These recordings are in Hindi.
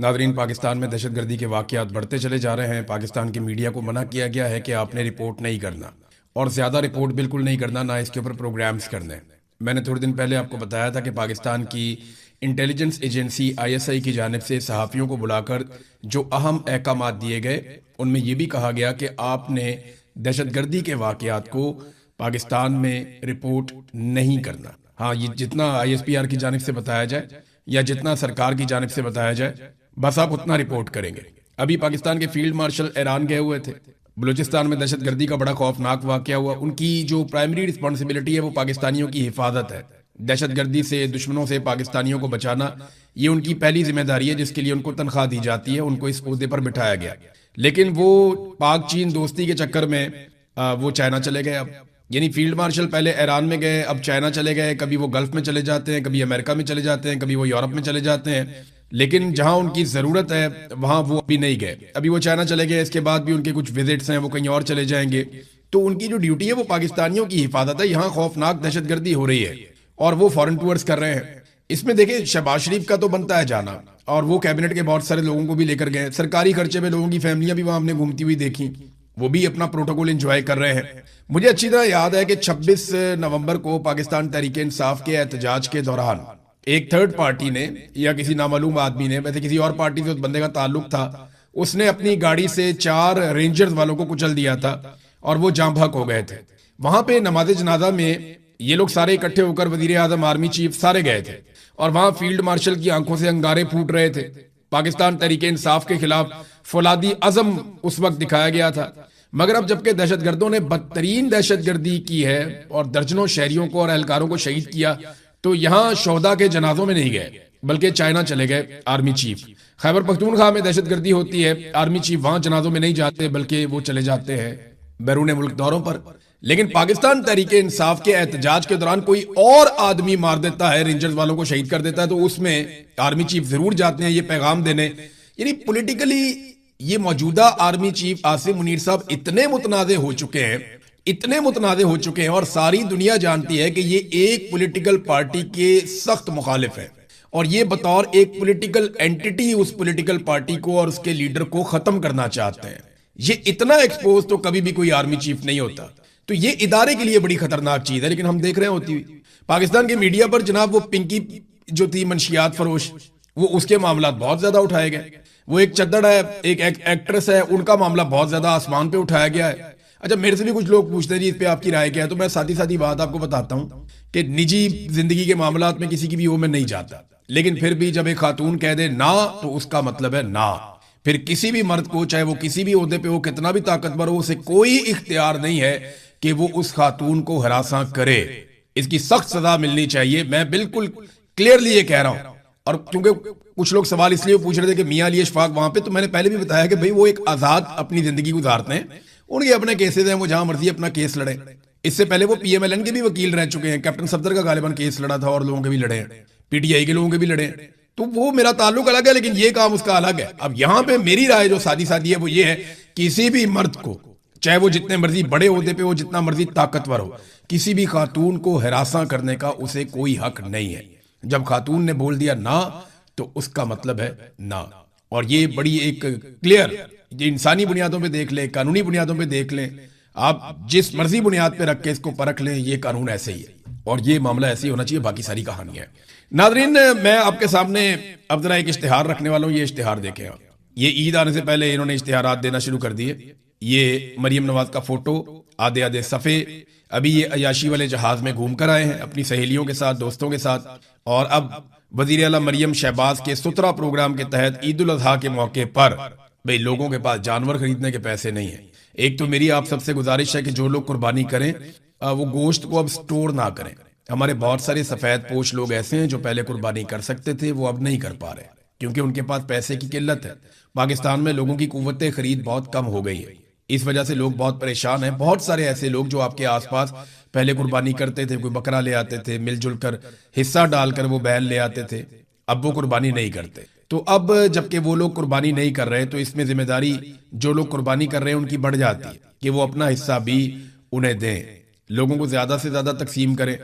नादरीन, पाकिस्तान में दहशतगर्दी के वाक़यात बढ़ते चले जा रहे हैं। पाकिस्तान की मीडिया को मना किया गया है कि आपने रिपोर्ट नहीं करना और ज़्यादा रिपोर्ट बिल्कुल नहीं करना, ना इसके ऊपर प्रोग्राम्स करने। मैंने थोड़े दिन पहले आपको बताया था कि पाकिस्तान की इंटेलिजेंस एजेंसी ISI की जानिब से सहाफ़ियों को बुलाकर जो अहम अहकामात दिए गए, उनमें यह भी कहा गया कि आपने दहशतगर्दी के वाक़यात को पाकिस्तान में रिपोर्ट नहीं करना। हाँ, ये जितना ISPR की जानिब से बताया जाए या जितना सरकार की जानिब से बताया जाए, बस आप उतना रिपोर्ट करेंगे। अभी पाकिस्तान के फील्ड मार्शल ईरान गए हुए थे। बलूचिस्तान में दहशतगर्दी का बड़ा खौफनाक वाक़या हुआ। उनकी जो प्राइमरी रिस्पॉन्सिबिलिटी है वो पाकिस्तानियों की हिफाजत है। दहशतगर्दी से, दुश्मनों से पाकिस्तानियों को बचाना, ये उनकी पहली जिम्मेदारी है जिसके लिए उनको तनख्वाह दी जाती है, उनको इस ओहदे पर बिठाया गया। लेकिन वो पाक चीन दोस्ती के चक्कर में वो चाइना चले गए। अब यानी फील्ड मार्शल पहले ईरान में गए, अब चाइना चले गए। कभी वो गल्फ में चले जाते हैं, कभी अमेरिका में चले जाते हैं, कभी वो यूरोप में चले जाते हैं। लेकिन जहां उनकी जरूरत है वहां वो अभी नहीं गए। अभी वो चाइना चले गए, इसके बाद भी उनके कुछ विजिट्स हैं, वो कहीं और चले जाएंगे। तो उनकी जो ड्यूटी है वो पाकिस्तानियों की हिफाजत है। यहाँ खौफनाक दहशतगर्दी हो रही है और वो फॉरेन टूर्स कर रहे हैं। इसमें देखिए, शहबाज शरीफ का तो बनता है जाना, और वो कैबिनेट के बहुत सारे लोगों को भी लेकर गए। सरकारी खर्चे में लोगों की फैमिलियां भी वहां हमने घूमती हुई देखी, वो भी अपना प्रोटोकॉल एंजॉय कर रहे हैं। मुझे अच्छी तरह याद है कि 26 नवंबर को पाकिस्तान तहरीक इंसाफ के एहतजाज के दौरान एक थर्ड पार्टी ने या किसी नामालूम आदमी ने, वैसे किसी और पार्टी से उस बंदे का ताल्लुक था, उसने अपनी गाड़ी से 4 रेंजर्स वालों को कुचल दिया था और वो जाँ बहक हो गए थे। वहां पे नमाज जनाजा में ये लोग सारे इकट्ठे होकर वजीर आजम, आर्मी चीफ सारे गए थे और वहां फील्ड मार्शल की आंखों से अंगारे फूट रहे थे। पाकिस्तान तहरीक इंसाफ के खिलाफ फौलादी अजम उस वक्त दिखाया गया था। मगर अब जबकि दहशतगर्दों ने बदतरीन दहशतगर्दी की है और दर्जनों शहरियों को और एहलकारों को शहीद किया, तो यहां शोहदा के जनाजों में नहीं गए बल्कि चाइना चले गए आर्मी चीफ। खैबर पख्तूनख्वा में दहशतगर्दी होती है, आर्मी चीफ वहां जनाजों में नहीं जाते बल्कि वो चले जाते हैं बैरून मुल्क दौरों पर। लेकिन पाकिस्तान तहरीक इंसाफ के एहतजाज के दौरान कोई और आदमी मार देता है, रेंजर्स वालों को शहीद कर देता है, तो उसमें आर्मी चीफ जरूर जाते हैं ये पैगाम देने। यानी पॉलिटिकली ये मौजूदा आर्मी चीफ आसिम मुनीर साहब इतने मुतनाज़े हो चुके हैं, इतने मुतनाज़े हो चुके हैं, और सारी दुनिया जानती है कि ये एक पॉलिटिकल पार्टी के सख्त मुखालिफ है और ये बतौर एक पॉलिटिकल एंटिटी उस पॉलिटिकल पार्टी को और उसके लीडर को खत्म करना चाहते हैं। ये इतना एक्सपोज तो कभी भी कोई आर्मी चीफ नहीं होता। तो ये इदारे के लिए बड़ी खतरनाक चीज है। लेकिन हम देख रहे होती हुई पाकिस्तान की मीडिया पर जनाब वो पिंकी जो थी मंशियात फरोश, वो उसके मामला बहुत ज्यादा उठाए गए। वो एक चद्दड़ है, एक एक्ट्रेस है, उनका मामला बहुत ज्यादा आसमान पे उठाया गया है। अच्छा, मेरे से भी कुछ लोग पूछते हैं जी इस पे आपकी राय क्या है, तो मैं सादी सादी बात आपको बताता हूँ कि निजी जिंदगी के मामलात में किसी की भी वो में नहीं जाता। लेकिन फिर भी जब एक खातून कह दे ना, तो उसका मतलब है ना। फिर किसी भी मर्द को, चाहे वो किसी भी ओहदे पे हो, कितना भी ताकतवर हो, उसे कोई इख्तियार नहीं है कि वो उस खातून को हरासा करे। इसकी सख्त सजा मिलनी चाहिए। मैं बिल्कुल क्लियरली ये कह रहा हूं। और क्योंकि कुछ लोग सवाल इसलिए पूछ रहे थे कि मियां अली अशफाक वहां पे, तो मैंने पहले भी बताया कि भाई वो एक आजाद अपनी जिंदगी गुजारते हैं, उनके अपने केसेस हैं, वो जहां मर्जी अपना केस लड़े। इससे पहले वो PMLN के भी वकील रह चुके हैं। कैप्टन सफदर का गालिबन केस लड़ा था और लोगों के भी लड़े हैं, PTI के लोगों के भी लड़े हैं। तो वो मेरा ताल्लुक अलग है, लेकिन ये काम उसका अलग है। अब यहां पे मेरी राय जो सादी सादी है वो ये है, किसी भी मर्द को, चाहे वो जितने मर्जी बड़े ओहदे पे हो, जितना मर्जी ताकतवर हो, किसी भी खातून को हरासा करने का उसे कोई हक नहीं है। जब खातून ने बोल दिया ना, तो उसका मतलब है ना। और ये बड़ी एक क्लियर, ये इंसानी बुनियादों पे देख लें, कानूनी बुनियादों पे देख लें, आप जिस मर्जी बुनियाद पे रख के इसको परख लें, ये कानून ऐसे ही है और ये मामला ऐसे ही होना चाहिए। बाकी सारी कहानियां है। नाजरीन, मैं आपके सामने अब जरा एक इश्तिहार रखने वाला हूं। ये इश्तिहार देखें आप। ये ईद आने से पहले इन्होंने इश्तिहारात देना शुरू कर दिए। ये मरियम नवाज का फोटो, आधे आधे सफ़े। अभी ये अयाशी वाले जहाज में घूम कर आए हैं अपनी सहेलियों के साथ, दोस्तों के साथ। और अब वजीर आला मरियम शहबाज के सुतरा प्रोग्राम के तहत ईद उल अजहा के मौके पर, भाई लोगों के पास जानवर खरीदने के पैसे नहीं है। एक तो मेरी आप सबसे गुजारिश है कि जो लोग कुर्बानी करें वो गोश्त को अब स्टोर ना करें। हमारे बहुत सारे सफेद पोश लोग ऐसे हैं जो पहले कुर्बानी कर सकते थे, वो अब नहीं कर पा रहे क्योंकि उनके पास पैसे की किल्लत है। पाकिस्तान में लोगों की कुव्वत खरीद बहुत कम हो गई है, इस वजह से लोग बहुत परेशान हैं। बहुत सारे ऐसे लोग जो आपके आसपास पहले कुर्बानी करते थे, कोई बकरा ले आते थे, मिलजुल कर हिस्सा डालकर वो बैल ले आते थे, अब वो कुर्बानी नहीं करते। तो अब जबकि वो लोग कुर्बानी नहीं कर रहे, तो इसमें जिम्मेदारी जो लोग कुर्बानी कर रहे हैं उनकी बढ़ जाती है कि वो अपना हिस्सा भी उन्हें दें, लोगों को ज्यादा से ज्यादा तकसीम करें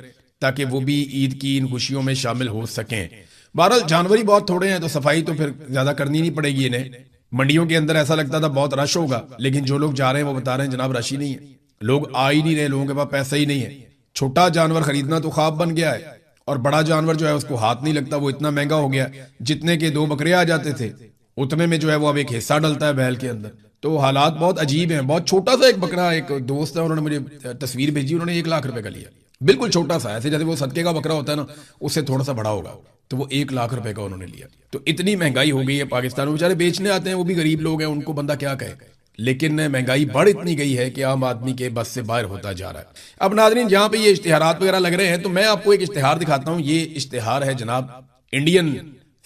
ताकि वो भी ईद की इन खुशियों में शामिल हो सकें। बहरहाल जानवर ही बहुत थोड़े हैं तो सफाई तो फिर ज्यादा करनी नहीं पड़ेगी इन्हें। मंडियों के अंदर ऐसा लगता था बहुत रश होगा, लेकिन जो लोग जा रहे हैं वो बता रहे हैं जनाब रश ही नहीं है, लोग आ ही नहीं रहे, लोगों के पास पैसा ही नहीं है। छोटा जानवर खरीदना तो ख्वाब बन गया है, और बड़ा जानवर जो है उसको हाथ नहीं लगता, वो इतना महंगा हो गया। जितने के 2 बकरे आ जाते थे उतने में जो है वो अब एक हिस्सा डलता है बैल के अंदर। तो हालात बहुत अजीब हैं। बहुत छोटा सा एक बकरा, एक दोस्त है उन्होंने मुझे तस्वीर भेजी, उन्होंने 1 लाख रुपए का लिया, बिल्कुल छोटा सा, ऐसे जैसे वो सदके का बकरा होता है ना, उससे थोड़ा सा बड़ा होगा, तो वो 1 लाख रुपए का उन्होंने लिया। तो इतनी महंगाई हो गई है पाकिस्तान में, बेचारे बेचने आते हैं, वो भी गरीब लोग हैं, उनको बंदा क्या कहे, लेकिन महंगाई बढ़ इतनी गई है कि आम आदमी के बस से बाहर होता जा रहा है। अब नाज़रीन जहां पे ये इश्तिहारात वगैरह लग रहे हैं, तो मैं आपको एक इश्तिहार दिखाता हूं। ये इश्तिहार है जनाब इंडियन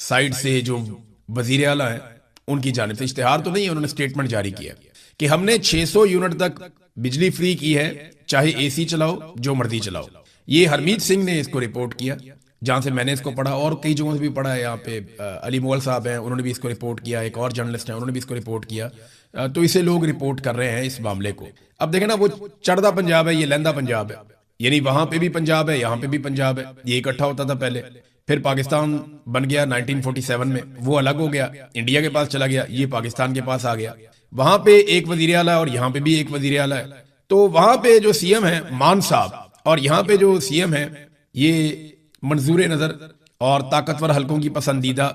साइड से, जो वजीर आला है उनकी जानिब से। इश्तिहार तो नहीं है, उन्होंने स्टेटमेंट जारी किया कि हमने 600 यूनिट तक बिजली फ्री की है, चाहे एसी चलाओ, जो मर्जी चलाओ। ये हरमीत सिंह ने इसको रिपोर्ट किया, जहां से मैंने इसको पढ़ा, और कई जगहों से भी पढ़ा है। यहाँ पे अली मोल साहब हैं, उन्होंने भी इसको रिपोर्ट किया, एक और जर्नलिस्ट हैं उन्होंने भी इसको रिपोर्ट किया। तो इसे लोग रिपोर्ट कर रहे हैं इस मामले को। अब देखें ना, वो चढ़दा पंजाब है, ये लहंदा पंजाब है, यानी वहां पे भी पंजाब है, यहाँ पे भी पंजाब है, ये इकट्ठा होता था पहले। फिर पाकिस्तान बन गया 1947 में, वो अलग हो गया, इंडिया के पास चला गया, ये पाकिस्तान के पास आ गया। वहां पे एक वजीर आला है और यहाँ पे भी एक वजीर आला है। तो वहां पे जो सीएम है मान साहब, और यहाँ पे जो सीएम है ये मंजूर नजर और ताकतवर हलकों की पसंदीदा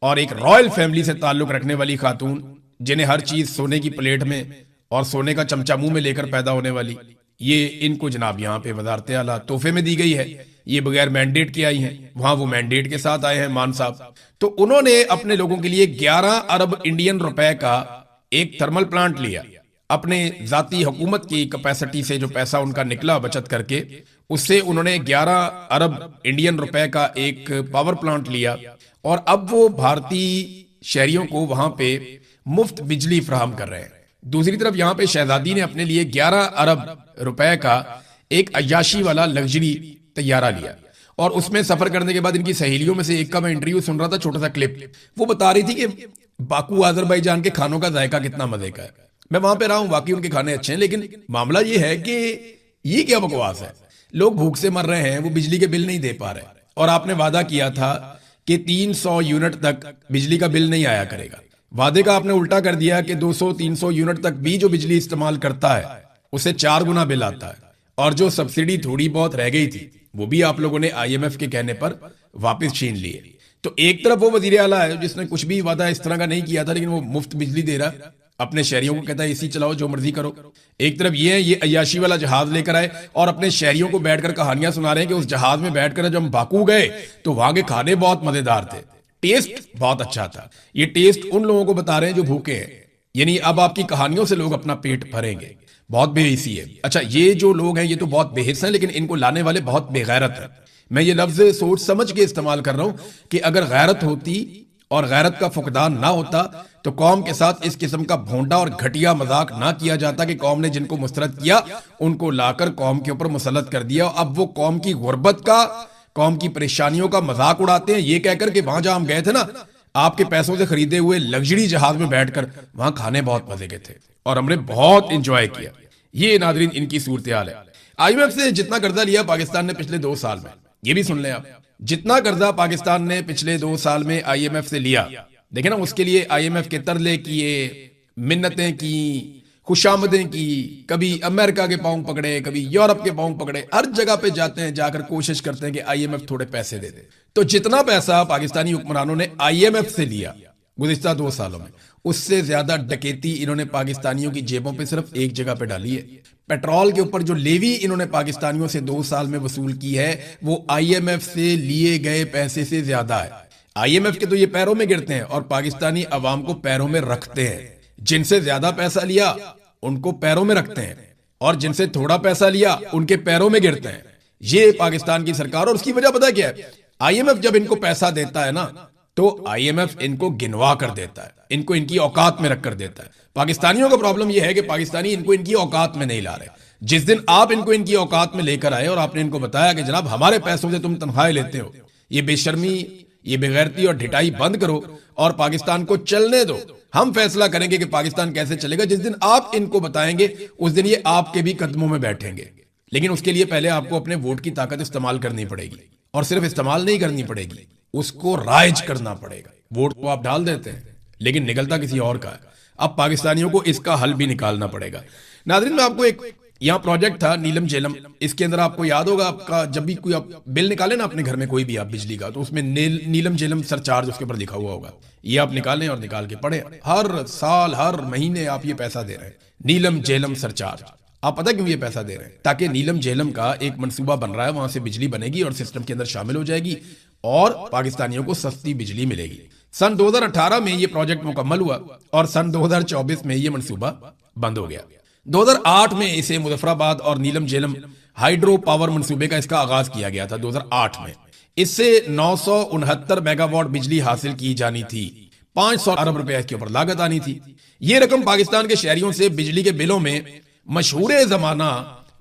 और एक रॉयल फैमिली से ताल्लुक रखने वाली खातून, जिन्हें हर चीज सोने की प्लेट में और सोने का चमचा मुंह में लेकर पैदा होने वाली, ये इनको जनाब यहाँ पे वजारत आला तोहफे में दी गई है। ये बगैर मैंडेट के आई हैं, वहां वो मैंडेट के साथ आए हैं मान साहब। तो उन्होंने अपने लोगों के लिए 11 अरब इंडियन रुपए का एक थर्मल प्लांट लिया, अपने जाती हुकूमत की कैपेसिटी से जो पैसा उनका निकला बचत करके, उससे उन्होंने 11 अरब इंडियन रुपए का एक पावर प्लांट लिया, और अब वो भारतीय शहरियों को वहां पे मुफ्त बिजली फराहम कर रहे हैं। दूसरी तरफ यहाँ पे शहजादी ने अपने लिए 11 अरब रुपए का एक अय्याशी वाला लग्जरी तैयारा लिया, और उसमें सफर करने के बाद इनकी सहेलियों में से एक का मैं इंटरव्यू सुन रहा था, छोटा सा क्लिप, वो बता रही थी कि बाकू आजरबाईजान के खानों का जायका कितना मजे का है। मैं वहां पे रहा हूं, वाकई उनके खाने अच्छे हैं, लेकिन मामला ये है कि ये क्या बकवास है, लोग भूख से मर रहे हैं, वो बिजली के बिल नहीं दे पा रहे, और आपने वादा किया था कि 300 यूनिट तक बिजली का बिल नहीं आया करेगा। वादे का आपने उल्टा कर दिया कि 200-300 यूनिट तक भी जो बिजली इस्तेमाल करता है उसे 4 गुना बिल आता है, और जो सब्सिडी थोड़ी बहुत रह गई थी वो भी आप लोगों ने IMF के कहने पर वापस छीन लिए। तो एक तरफ वो वजीर आला है जिसने कुछ भी वादा इस तरह का नहीं किया था, लेकिन वो मुफ्त बिजली दे रहा है, अपने शहरियों को कहता है एसी चलाओ, जो मर्जी करो। एक तरफ ये है, ये अय्याशी वाला जहाज लेकर आए और अपने शहरियों को बैठकर कहानियां सुना रहे हैं कि उस जहाज में बैठकर जब हम बाकू गए तो वहां के खाने बहुत मजेदार थे, टेस्ट बहुत अच्छा था। ये टेस्ट उन लोगों को बता रहे हैं जो भूखे हैं, यानी अब आपकी कहानियों से लोग अपना पेट भरेंगे। बहुत बेहिसी है। अच्छा, ये जो लोग हैं ये तो बहुत बेहिस हैं, लेकिन इनको लाने वाले बहुत बेगैरत हैं। मैं ये लफ्ज सोच समझ के इस्तेमाल कर रहा हूं कि अगर गैरत होती और गैरत का फुकदान ना होता तो कौम के साथ इस किस्म का भोंडा और घटिया मजाक ना किया जाता कि कौम ने जिनको मुस्तरद किया उनको लाकर कौम के ऊपर मुसल्लत कर दिया। अब वो कौम की गुर्बत का, कौम की परेशानियों का मजाक उड़ाते हैं, ये कहकर कि वहां जहां हम गए थे ना, आपके पैसों से खरीदे हुए लग्जरी जहाज में बैठकर वहां खाने बहुत मजे के थे और हमने बहुत इंजॉय किया। ये नादरीन इनकी सूरत हाल है। IMF से जितना कर्जा लिया पाकिस्तान ने पिछले 2 साल में, ये भी सुन लें आप, जितना कर्जा पाकिस्तान ने पिछले 2 साल में IMF से लिया, देखे ना, उसके लिए IMF के तरले किए, मिन्नतें की, खुशामदें की, कभी अमेरिका के पांव पकड़े, कभी यूरोप के पांव पकड़े, हर जगह पे जाते हैं, जाकर कोशिश करते हैं कि IMF थोड़े पैसे दे दे। तो जितना पैसा पाकिस्तानी हुक्मरानों ने IMF से लिया गुज़िश्ता 2 सालों में, उससे ज्यादा डकैती इन्होंने पाकिस्तानियों की जेबों पे सिर्फ एक जगह पे डाली है। पेट्रोल के ऊपर जो लेवी इन्होंने पाकिस्तानियों से 2 साल में वसूल की है वो IMF से लिए गए पैसे से ज्यादा है। IMF के तो ये पैरों में गिरते हैं और पाकिस्तानी अवाम को पैरों में रखते हैं। जिनसे ज्यादा पैसा लिया उनको पैरों में रखते हैं और जिनसे थोड़ा पैसा लिया उनके पैरों में गिरते हैं। ये पाकिस्तान की सरकार, और उसकी वजह पता क्या है? IMF जब इनको पैसा देता है ना तो IMF इनको गिनवा कर देता है, इनको इनकी औकात में रख कर देता है। पाकिस्तानियों का प्रॉब्लम यह है कि पाकिस्तानी इनको इनकी औकात में नहीं ला रहे। जिस दिन आप इनको इनकी औकात में लेकर आए और आपने इनको बताया कि जनाब हमारे पैसों से तुम तनख्वाहें लेते हो, ये बेशर्मी, ये बेगैरती और ढिठाई बंद करो और पाकिस्तान को चलने दो, हम फैसला करेंगे कि पाकिस्तान कैसे चलेगा। जिस दिन आप इनको बताएंगे उस दिन ये आपके भी कदमों में बैठेंगे, लेकिन उसके लिए पहले आपको अपने वोट की ताकत इस्तेमाल करनी पड़ेगी, और सिर्फ इस्तेमाल नहीं करनी पड़ेगी, उसको राइज करना पड़ेगा। वोट तो आप डाल देते हैं लेकिन निकलता किसी और का है। अब पाकिस्तानियों को इसका हल भी निकालना पड़ेगा। नाज़रीन, मैं आपको एक यहाँ प्रोजेक्ट था नीलम झेलम, इसके अंदर आपको याद होगा, आपका जब भी कोई आप बिल निकाले ना अपने घर में कोई भी आप बिजली का, तो उसमें नीलम झेलम सरचार्ज उसके ऊपर लिखा हुआ होगा। ये आप निकालें और निकाल के पढ़े, हर साल हर महीने आप ये पैसा दे रहे हैं, नीलम झेलम सरचार्ज। आप पता क्यों ये पैसा दे रहे हैं? ताकि नीलम झेलम का एक मंसूबा बन रहा है, वहां से बिजली बनेगी और सिस्टम के अंदर शामिल हो जाएगी और पाकिस्तानियों को सस्ती बिजली मिलेगी। सन 2018 में ये प्रोजेक्ट मुकम्मल हुआ और सन 2024 में ये मंसूबा बंद हो गया। 2008 में इसे मुजफ्फराबाद और नीलम झेलम हाइड्रो पावर मंसूबे का इसका आगाज किया गया था 2008 में। इससे 969 मेगावाट बिजली हासिल की जानी थी, 500 अरब रुपए इसके ऊपर लागत आनी थी। ये रकम पाकिस्तान के शहरियों से बिजली के बिलों में मशहूर जमाना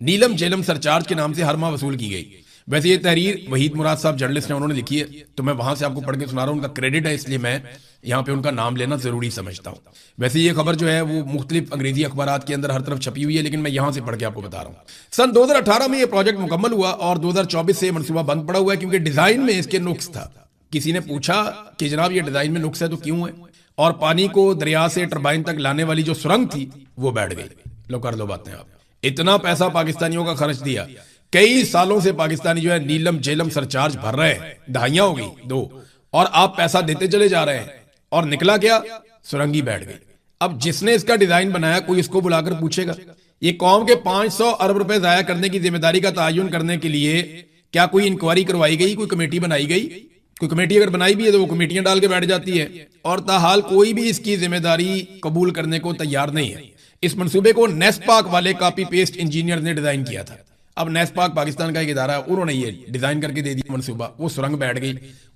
नीलम झेलम सरचार्ज के नाम से हर माह वसूल की गई। वैसे ये तहरीर वहीद मुराद साहब जर्नलिस्ट हैं, उन्होंने लिखी है, तो मैं वहां से आपको पढ़ के सुना रहा हूं। उनका क्रेडिट है, इसलिए मैं यहाँ पे उनका नाम लेना जरूरी समझता हूँ। वैसे ये खबर जो है वो मुख्तलिफ अंग्रेजी अखबारात के अंदर हर तरफ छपी हुई है, लेकिन मैं यहाँ से पढ़ के आपको बता रहा हूँ। सन 2018 में ये प्रोजेक्ट मुकम्मल हुआ और 2024 से मनसूबा बंद पड़ा हुआ है क्योंकि डिजाइन में इसके नुक्स था। किसी ने पूछा कि जनाब ये डिजाइन में नुक्स है तो क्यों है, और पानी को दरिया से टरबाइन तक लाने वाली जो सुरंग थी वो बैठ गई। लो कर लो बातें आप। इतना पैसा पाकिस्तानियों का खर्च दिया, कई सालों से पाकिस्तानी जो है नीलम झेलम सरचार्ज भर रहे हैं, दहाइयां हो गई दो, और आप पैसा देते चले जा रहे हैं और निकला क्या? सुरंगी बैठ गई। अब जिसने इसका डिजाइन बनाया कोई इसको बुलाकर पूछेगा? ये कौम के 500 अरब रुपए जाया करने की जिम्मेदारी का तयन करने के लिए क्या कोई इंक्वायरी करवाई गई, कोई कमेटी बनाई गई? कोई कमेटी अगर बनाई भी है तो वो कमेटियां डाल के बैठ जाती है, और ताहाल कोई भी इसकी जिम्मेदारी कबूल करने को तैयार नहीं है। इस मंसूबे को नेस्पाक वाले कॉपी पेस्ट इंजीनियर ने डिजाइन किया था। अब नेस्पाक पाकिस्तान का एक इदारा है, उन्होंने ये डिजाइन करके दे दिया मंसूबा, वो सुरंग बैठ गई।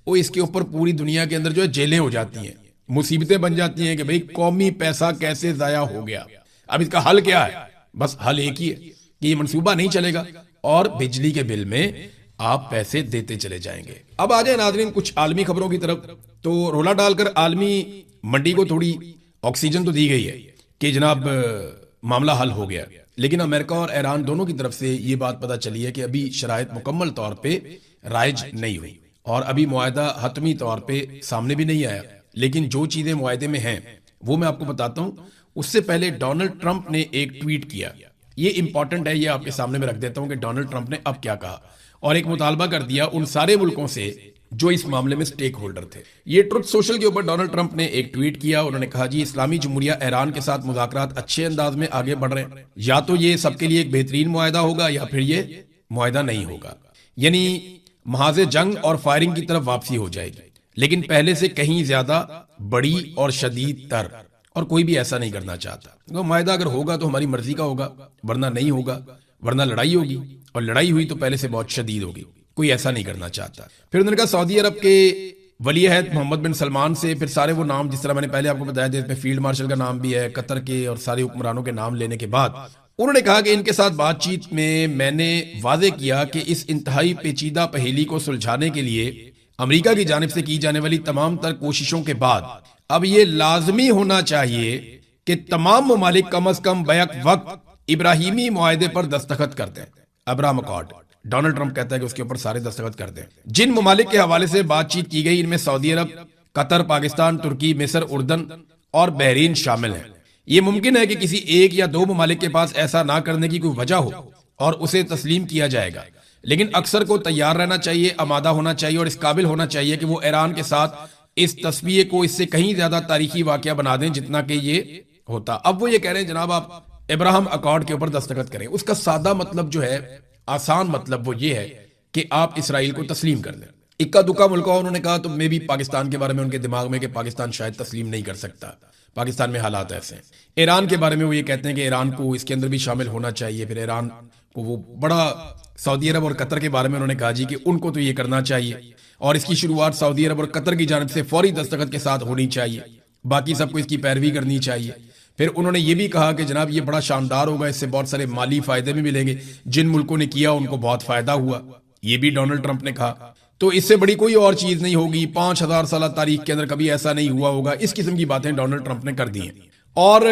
वो इसके ऊपर पूरी दुनिया के अंदर जो है जेलें हो जाती हैं, मुसीबतें बन जाती हैं कि भाई कौमी पैसा कैसे जाया हो गया। अब इसका हल क्या है? बस हल एक ही है कि ये मंसूबा नहीं चलेगा और बिजली के बिल में आप पैसे देते चले जाएंगे। अब आ जाए नाज़रीन कुछ आलमी खबरों की तरफ। तो रोला डालकर आलमी मंडी को थोड़ी ऑक्सीजन तो दी गई है कि जनाब मामला हल हो गया, लेकिन अमेरिका और ईरान दोनों की तरफ से ये बात पता चली है कि अभी शराइत मुकम्मल तौर पे राइज नहीं हुई और अभी मुआहदा हतमी तौर पे सामने भी नहीं आया। लेकिन जो चीजें मुआहदे में हैं वो मैं आपको बताता हूं। उससे पहले डोनाल्ड ट्रंप ने एक ट्वीट किया, ये इंपॉर्टेंट है, ये आपके सामने में रख देता हूं कि डोनाल्ड ट्रंप ने अब क्या कहा, और एक मुतालबा कर दिया उन सारे मुल्कों से जो इस मामले में स्टेक होल्डर थे। ये ट्रुथ सोशल के ऊपर डोनाल्ड ट्रंप ने एक ट्वीट किया। उन्होंने कहा, जी इस्लामी जमहूरिया ईरान के साथ मुज़ाकरात अच्छे अंदाज में आगे बढ़ रहे हैं, या तो ये सबके लिए एक बेहतरीन मुआहदा होगा या फिर ये मुआहदा नहीं होगा, यानी महाज़े जंग और फायरिंग की तरफ वापसी हो जाएगी, लेकिन पहले से कहीं ज्यादा बड़ी और शदीद तर, और कोई भी ऐसा नहीं करना चाहता। तो मुआहदा अगर होगा तो हमारी मर्जी का होगा, वरना नहीं होगा, वरना लड़ाई होगी, और लड़ाई हुई तो पहले से बहुत शदीद होगी। कोई ऐसा नहीं करना चाहता। फिर उन्होंने कहा सऊदी अरब के वली अहद मोहम्मद बिन सलमान से, फिर सारे वो नाम जिस तरह मैंने पहले आपको बताया था, इसमें फील्ड मार्शल का नाम भी है, कतर के और सारे हुक्मरानों के नाम लेने के बाद उन्होंने कहा कि इनके साथ बातचीत में मैंने वादे किया कि इस इंतहाई पेचीदा पहेली को सुलझाने के लिए अमेरिका की जानिब से की जाने वाली तमाम तर कोशिशों के बाद अब ये लाजमी होना चाहिए कि तमाम ममालिक कम अज कम बैक वक्त इब्राहिमी मुआहदे पर दस्तखत कर दें। अब्राहम अकॉर्ड, डोनाल्ड ट्रंप कहता है कि उसके ऊपर सारे दस्तखत कर दें। जिन ममालिक के हवाले से बातचीत की गई इनमें सऊदी अरब, कतर, पाकिस्तान, तुर्की, मिस्र, उर्दन और बहरीन शामिल हैं। ये मुमकिन है कि किसी एक या दो ममालिक के पास ऐसा ना करने की कोई वजह हो और उसे तस्लीम किया जाएगा, लेकिन अक्सर को तैयार रहना चाहिए, आमादा होना चाहिए और इस काबिल होना चाहिए कि वो ईरान के साथ इस तस्वीर को इससे कहीं ज्यादा तारीखी वाकया बना दें जितना कि ये होता। अब वो ये कह रहे हैं जनाब आप इब्राहिम अकॉर्ड के ऊपर दस्तखत करें। उसका सादा मतलब जो है, आसान मतलब वो ये है कि आप इसराइल को तस्लीम कर दें। इक्का दुक्का मुल्क उन्होंने कहा तो मे भी पाकिस्तान के बारे में उनके दिमाग में कि पाकिस्तान शायद तस्लीम नहीं कर सकता, पाकिस्तान में हालात ऐसे हैं। ईरान के बारे में वो ये कहते हैं कि ईरान को इसके अंदर भी शामिल होना चाहिए। फिर ईरान को वो बड़ा, सऊदी अरब और कतर के बारे में उन्होंने कहा जी कि उनको तो ये करना चाहिए और इसकी शुरुआत सऊदी अरब और कतर की जानिब से फौरी दस्तखत के साथ होनी चाहिए, बाकी सबको इसकी पैरवी करनी चाहिए। फिर उन्होंने ये भी कहा कि जनाब ये बड़ा शानदार होगा, इससे बहुत सारे माली फायदे भी मिलेंगे, जिन मुल्कों ने किया उनको बहुत फायदा हुआ, ये भी डोनाल्ड ट्रंप ने कहा। तो इससे बड़ी कोई और चीज नहीं होगी, 5000 साल तारीख के अंदर कभी ऐसा नहीं हुआ होगा, इस किस्म की बातें डोनाल्ड ट्रंप ने कर दी हैं। और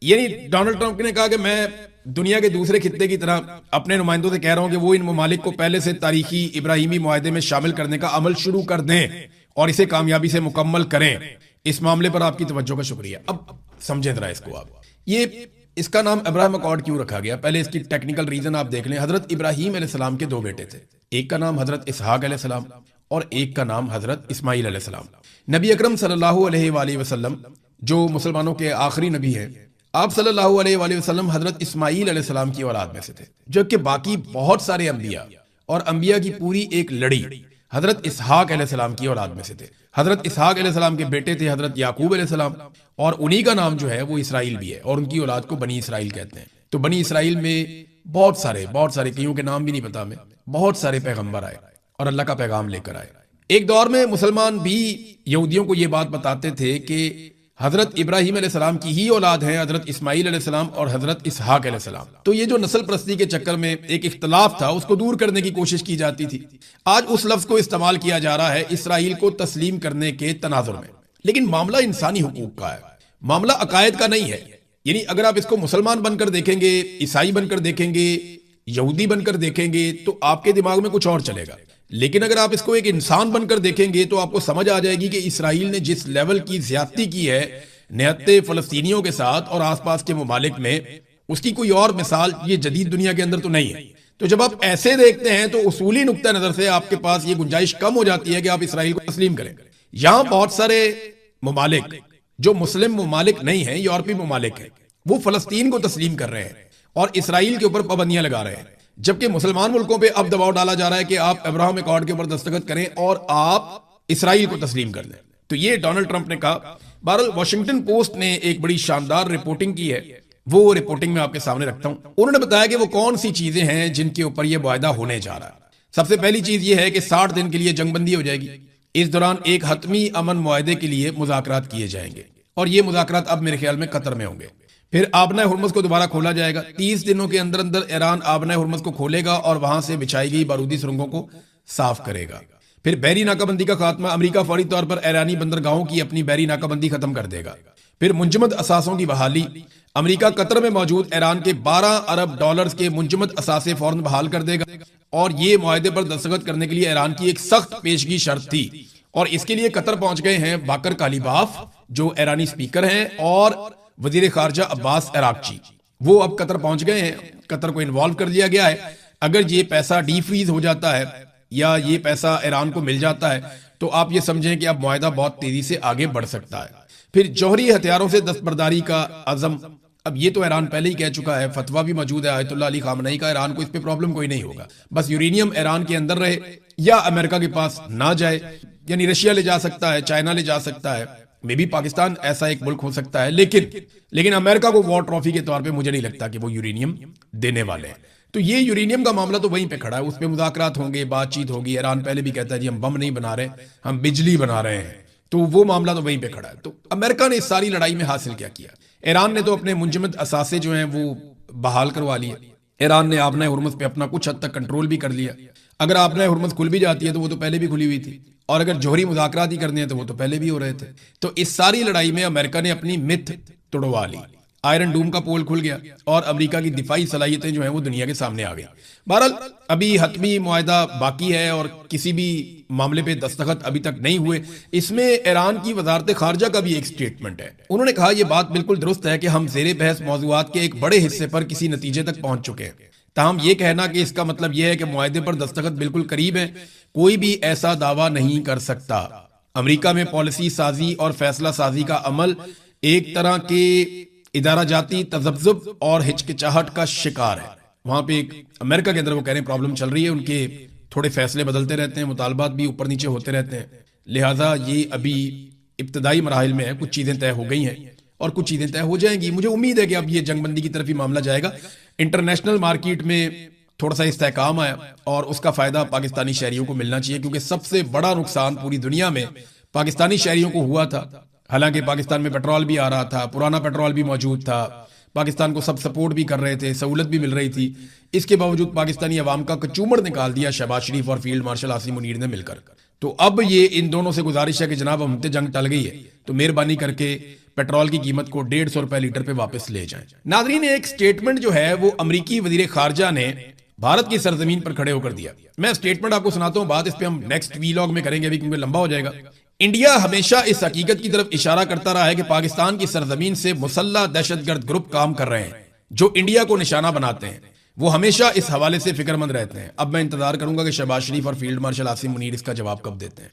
यानी डोनाल्ड ट्रंप ने कहा कि मैं दुनिया के दूसरे खित्ते की तरह अपने नुमाइंदों से कह रहा हूं कि वो इन ममालिक को पहले से तारीखी इब्राहिमी मुआहदे में शामिल करने का अमल शुरू कर दें और इसे कामयाबी से मुकम्मल करें। इस मामले पर आपकी तवज्जो का शुक्रिया। अब समझें जरा इसको आप, ये इसका नाम अब्राहम अकॉर्ड क्यों रखा गया? पहले इसकी टेक्निकल रीजन आप देख लें। हजरत इब्राहीम अलैहिस्सलाम के दो बेटे थे, एक का नाम हजरत इसहाक अलैहिस्सलाम और एक का नाम हजरत इस्माइल अलैहिस्सलाम। नबी अकरम सल्लल्लाहु अलैहि वसल्लम जो मुसलमानों के आखिरी नबी हैं, आप सल्लल्लाहु अलैहि वसल्लम हजरत इस्माइल अलैहिस्सलाम की औलाद में से थे, जबकि बाकी बहुत सारे अंबिया और अंबिया की पूरी एक लड़ी हजरत इसहाक अलैहिस्सलाम की औलाद में से थे। हजरत इसहाक अलैहिस्सलाम के बेटे थे हजरत याकूब अलैहिस्सलाम, और उन्हीं का नाम जो है वो इसराइल भी है, और उनकी औलाद को बनी इसराइल कहते हैं। तो बनी इसराइल में बहुत सारे कईयों के नाम भी नहीं पता हमें, बहुत सारे पैगंबर आए और अल्लाह का पैगाम लेकर आए। एक दौर में मुसलमान भी यहूदियों को ये बात बताते थे कि हजरत इब्राहीम अलैहिस्सलाम की ही औलाद है हजरत इस्माइल अलैहिस्सलाम और हजरत इसहाक अलैहिस्सलाम। तो ये जो नस्ल परस्ती के चक्कर में एक इख्तलाफ था, उसको दूर करने की कोशिश की जाती थी। आज उस लफ्ज को इस्तेमाल किया जा रहा है इसराइल को तस्लीम करने के तनाजुर में। लेकिन मामला इंसानी हुकूक का है, मामला अकायद का नहीं है। यानी अगर आप इसको मुसलमान बनकर देखेंगे, ईसाई बनकर देखेंगे, यहूदी बनकर देखेंगे, तो आपके दिमाग में कुछ और चलेगा। लेकिन अगर आप इसको एक इंसान बनकर देखेंगे तो आपको समझ आ जाएगी कि इसराइल ने जिस लेवल की ज्यादती की है निहत्ते फलस्तीनियों के साथ और आसपास के ममालिक में, उसकी कोई और मिसाल ये जदीद दुनिया के अंदर तो नहीं है। तो जब आप ऐसे देखते हैं तो उसूली नुक्ता नजर से आपके पास ये गुंजाइश कम हो जाती है कि आप इसराइल को तस्लीम करें। यहां बहुत सारे ममालिक जो मुस्लिम ममालिक नहीं है, यूरोपीय ममालिक है, वो फलस्तीन को तस्लीम कर रहे हैं और इसराइल के ऊपर पाबंदियां लगा रहे हैं, जबकि मुसलमान मुल्कों पे अब दबाव डाला जा रहा है कि आप अब्राहम अकॉर्ड के ऊपर दस्तखत करें और आप इसराइल को तस्लीम कर लें। तो ये डोनाल्ड ट्रंप ने कहा। बहरहाल वॉशिंगटन पोस्ट ने एक बड़ी शानदार रिपोर्टिंग की है, वो रिपोर्टिंग में आपके सामने रखता हूं। उन्होंने बताया कि वो कौन सी चीजें हैं जिनके ऊपर यह मुआहदा होने जा रहा है। सबसे पहली चीज यह है कि 60 दिन के लिए जंगबंदी हो जाएगी। इस दौरान एक हतमी अमन मुआहदे के लिए मुज़ाकरात किए जाएंगे और ये मुज़ाकरात अब मेरे ख्याल में कतर में होंगे। फिर आबना हुर्मुज़ को दोबारा खोला जाएगा। 30 दिनों के अंदर अंदर ईरान आबना हुर्मुज़ को खोलेगा और वहां से बिछाई गई बारूदी सुरंगों को साफ करेगा। फिर बहरी नाकाबंदी का खात्मा, अमेरिका फौरी तौर पर ईरानी बंदरगाहों की अपनी बहरी नाकाबंदी खत्म कर देगा। फिर मुंजमद असासों की बहाली, अमेरिका कतर में मौजूद ईरान के 12 अरब डॉलर्स के मुंजमद असासे फौरन बहाल कर देगा। और ये मुआहदे पर दस्तखत करने के लिए ईरान की एक सख्त पेशगी शर्त थी और इसके लिए कतर पहुंच गए हैं बाकर कालीबाफ जो ईरानी स्पीकर हैं और वजीर खारजा अब्बास अराक्ची, वो अब कतर पहुंच गए हैं। कतर को इन्वॉल्व कर दिया गया है। अगर ये पैसा डीफ्रीज हो जाता है या ये पैसा ईरान को मिल जाता है तो आप ये समझें कि अब मुआहदा बहुत तेजी से आगे बढ़ सकता है। फिर जौहरी हथियारों से दस्तबरदारी का अज़म, अब ये तो ईरान पहले ही कह चुका है, फतवा भी मौजूद है आयतुल्लाह अली खामनई का, ईरान को इस पे प्रॉब्लम कोई नहीं होगा, बस यूरेनियम ईरान के अंदर रहे या अमेरिका के पास ना जाए। यानी रशिया ले जा सकता है, चाइना ले जा सकता है, मे भी पाकिस्तान ऐसा एक मुल्क हो सकता है, लेकिन अमेरिका को वॉर ट्रॉफी के तौर पे मुझे नहीं लगता कि वो यूरेनियम देने वाले हैं। तो ये यूरेनियम का मामला तो वहीं पे खड़ा है, उस पे मुज़ाकरात होंगे, बातचीत होगी। ईरान पहले भी कहता है जी हम बम नहीं बना रहे, हम बिजली बना रहे हैं, तो वो मामला तो वहीं पे खड़ा है। तो अमेरिका ने इस सारी लड़ाई में हासिल क्या किया? ईरान ने तो अपने मुंजमद असासे जो हैं वो बहाल करवा लिए। ईरान ने आबना हुर्मुज़ पे अपना कुछ हद तक कंट्रोल भी कर लिया। अगर आबना हुर्मुज़ खुल भी जाती है तो वो तो पहले भी खुली हुई थी, और अगर जौहरी मुज़ाकरात ही करने हैं तो वो तो पहले भी हो रहे थे। तो इस सारी लड़ाई में अमेरिका ने अपनी मिथ तोड़वा ली, आयरन डूम का पोल खुल गया और अमेरिका की दिफाई सलाहियतें जो हैं वो दुनिया के सामने आ गई। बहरहाल अभी हतमी मुआहदा बाकी है और किसी भी मामले पे दस्तखत अभी तक नहीं हुए। इसमें ईरान की वजारत खारजा का भी एक स्टेटमेंट है। उन्होंने कहा यह बात बिल्कुल दुरुस्त है कि हम ज़ेरे बहस मौज़ूआत के एक बड़े हिस्से पर किसी नतीजे तक पहुंच चुके हैं। ताहम ये कहना कि इसका मतलब यह है कि मुआहदे पर दस्तखत बिल्कुल करीब है, कोई भी ऐसा दावा नहीं कर सकता। अमेरिका में पॉलिसी साजी और फैसला साजी का अमल एक तरह के इदारा जाती तजब्जुब और हिचकिचाहट का शिकार है। वहां पे एक अमेरिका के अंदर वो कह रहे हैं प्रॉब्लम चल रही है, उनके थोड़े फैसले बदलते रहते हैं, मुतालबात भी ऊपर नीचे होते रहते हैं, लिहाजा ये अभी इब्तदाई मराहिल में है। कुछ चीजें तय हो गई हैं और कुछ चीजें तय हो जाएंगी। मुझे उम्मीद है कि अब ये जंगबंदी की तरफ ही मामला जाएगा। इंटरनेशनल मार्केट में थोड़ा सा इस्तेहकाम आया और उसका फायदा पाकिस्तानी शहरियों को मिलना चाहिए, क्योंकि सबसे बड़ा नुकसान पूरी दुनिया में पाकिस्तानी शहरियों को हुआ था। हालांकि पाकिस्तान में पेट्रोल भी आ रहा था, पुराना पेट्रोल भी मौजूद था, पाकिस्तान को सब सपोर्ट भी कर रहे थे, सहूलत भी मिल रही थी। इसके बावजूद पाकिस्तानी अवाम का कचूमड़ निकाल दिया शहबाज शरीफ और फील्ड मार्शल आसिम मुनीर ने मिलकर। तो अब ये इन दोनों से गुजारिश है कि जनाब हमते जंग टल गई है, तो मेहरबानी करके पेट्रोल की कीमत को 150 रुपए लीटर पे वापस ले जाएं। नाजरीन, एक स्टेटमेंट जो है वो अमरीकी वजीर खारजा ने भारत की सरजमीन पर खड़े होकर दिया। मैं स्टेटमेंट आपको सुनाता हूं, बात इस पे हम नेक्स्ट वीलॉग में करेंगे अभी क्योंकि लंबा हो जाएगा। इंडिया हमेशा इस हकीकत की तरफ इशारा करता रहा है कि पाकिस्तान की सरजमीन से मुसल्लह दहशतगर्द ग्रुप काम कर रहे हैं जो इंडिया को निशाना बनाते हैं। वो हमेशा इस हवाले से फिक्रमंद रहते हैं। अब मैं इंतजार करूंगा कि शहबाज शरीफ और फील्ड मार्शल आसिम मुनीर इसका जवाब कब देते हैं।